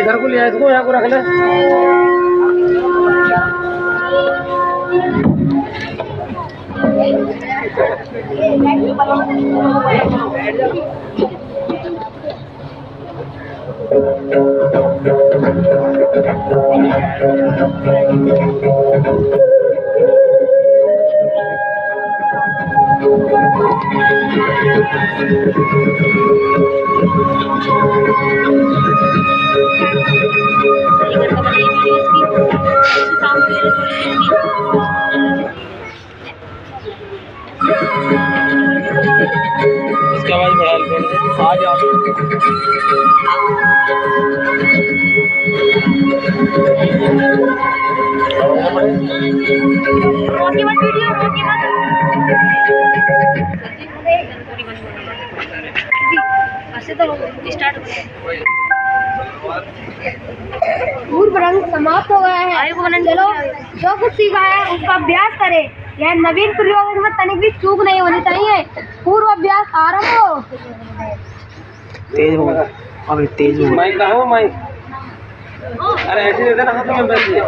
इधर को लिया, इसको यहाँ को रख ले। इसकी आवाज बढ़ा लो, आ जाओ। पूर्व रंग समाप्त हो गया है। चलो जो कुछ सीखा है उसका अभ्यास करें। यह नवीन प्रयोग में तनिक भी चूक नहीं होनी चाहिए। पूर्व अभ्यास आरंभ हो। तेज होगा, अभी तेज होगा। माइक कहाँ हो माइक? अरे ऐसे दे देना, हाथ में बैठिए।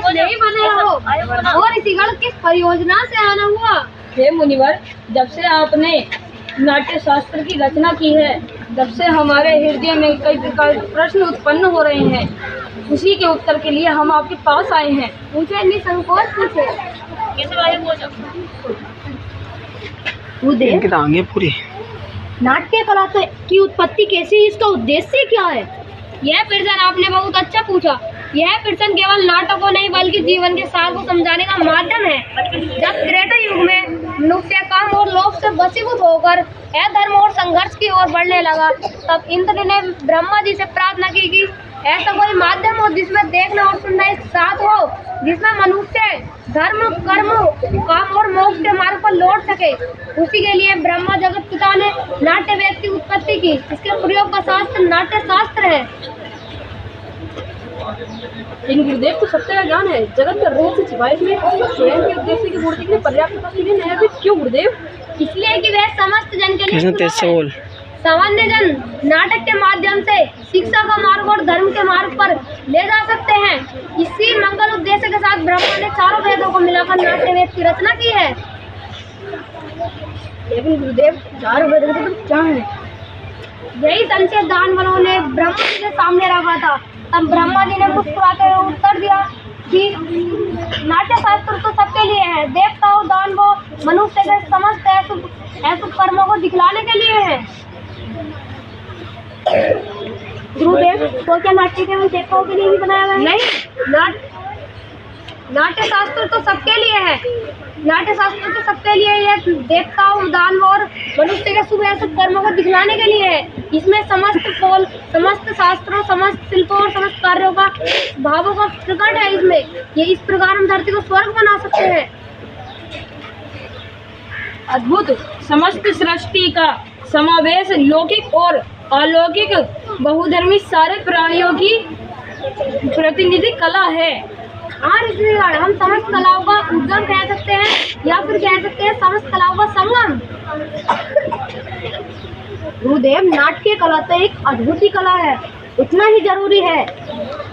नहीं बने हो और इसी गढ़ किस परियोजना से आना हुआ? हे मुनिवर, जब से आपने नाट्य शास्त्र की रचना की है तब से हमारे हृदय में कई प्रकार के प्रश्न उत्पन्न हो रहे हैं। उसी के उत्तर के लिए हम आपके पास आए हैं। पूछे निसंकोच पूछे। पूरी नाट्य कला की उत्पत्ति कैसी, इसका उद्देश्य क्या है? यह प्रश्न आपने बहुत अच्छा पूछा। यह प्रश्न केवल नाटकों नहीं बल्कि जीवन के सार को समझाने का माध्यम है। जब त्रेता युग में मनुष्य काम और लोभ से वशीभूत होकर अधर्म और संघर्ष की ओर बढ़ने लगा, तब इंद्र ने ब्रह्मा जी से प्रार्थना की कि ऐसा कोई माध्यम हो जिसमें देखना और सुनना एक साथ हो, जिसमें मनुष्य धर्म कर्म काम और मोक्ष के मार्ग पर लौट सके। उसी के लिए ब्रह्मा जगत पिता ने नाट्य वेद की उत्पत्ति की। इसके प्रयोग का शास्त्र नाट्य शास्त्र है। इन गुरुदेव को सत्य का ज्ञान है। जगत का रोग से छिपाए हुए स्वयं के उद्देश्य की पूर्ति के लिए पर्याप्त तस्वीरें नहीं आती। क्यों गुरुदेव? इसलिए कि वह समस्त जन के लिए सामान्य जन नाटक के माध्यम से शिक्षा का मार्ग और धर्म के मार्ग पर ले जा सकते हैं। इसी मंगल उद्देश्य के साथ ब्रह्मा ने चारों वेदों को मिलाकर नाट्य वेद की रचना की है। लेकिन गुरुदेव, चारों वेद क्या है? यही संशय दानवों ने ब्रह्मा जी के सामने रखा था। तब ब्रह्मा जी ने मुस्कुराते हुए उत्तर दिया कि नाट्य शास्त्र तो सबके लिए है। देवताओं दानवों मनुष्य के समस्त अशुभ कर्मों को दिखलाने के लिए है। गुरुदेव, तो क्या नाट्य केवल देवताओं के लिए ही बनाया गया है? नहीं, नाट्य शास्त्र तो सबके लिए है। नाट्य शास्त्र तो सबके लिए है। देवताओं दानवों और मनुष्य के शुभ अशुभ कर्मों को दिखलाने के लिए है। इसमें समस्त शास्त्रों समस्त शिल्पों और समस्त कार्यों का भावों का प्रकट है। इसमें ये इस प्रकार हम धरती को स्वर्ग बना सकते हैं। अद्भुत। समस्त सृष्टि का समावेश लौकिक और अलौकिक बहुधर्मी सारे प्राणियों की प्रतिनिधि कला है। हाँ ऋषिगण, हम समस्त कलाओं का उद्गम कह सकते हैं या फिर कह सकते हैं समस्त कलाओं का संगम। गुरुदेव, नाट्य कला तो एक अद्भुत कला है। इतना ही जरूरी है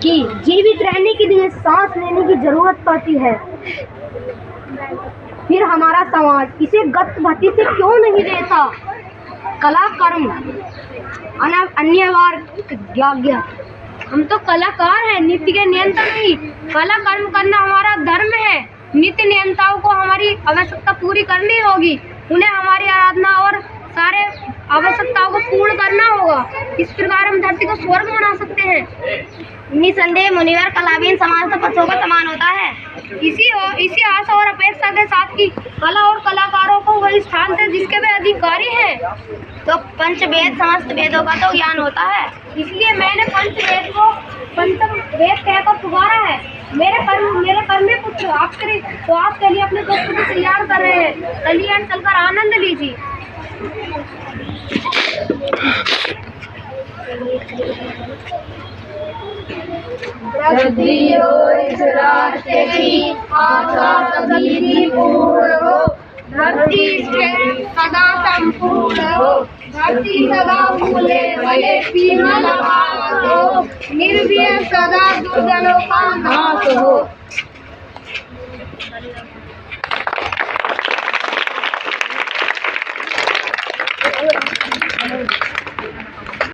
कि जीवित रहने के लिए सांस लेने की जरूरत पड़ती है। फिर हमारा समाज इसे गति से क्यों नहीं देता? कला कर्म अन्यवार्य। हम तो कलाकार हैं, नित्य के नियंता नहीं। कला कर्म करना हमारा धर्म है। नित्य नियंताओं को हमारी आवश्यकता पूरी करनी होगी। उन्हें हमारी आराधना और सारे आवश्यकताओं को पूर्ण करना होगा। इस प्रकार हम धरती को स्वर्ग बना सकते हैं। निसंदेह मुनिवर, कलाविहीन समाज तो पशुओं का समान होता है। इसी आशा और अपेक्षा के साथ कि कला और कलाकारों को वही स्थान से जिसके वे अधिकारी हैं। तो पंचवेद समस्त वेदों का तो ज्ञान होता है। इसलिए मैंने पंचवेद को पंचम वेद कहकर पुकारा है। मेरे कर्म पुत्र आपके लिए अपने दोस्तों को तैयार कर रहे हैं। चलिए चलकर आनंद लीजिए। वृद्धि हो इस राष्ट्र की, आशा सभी की पूर्ण हो। धरती सदा संपूर्ण हो, धरती सदा फूले फले पीमल भात हो, निर्भय सदा दुर्जनों का नाश हो।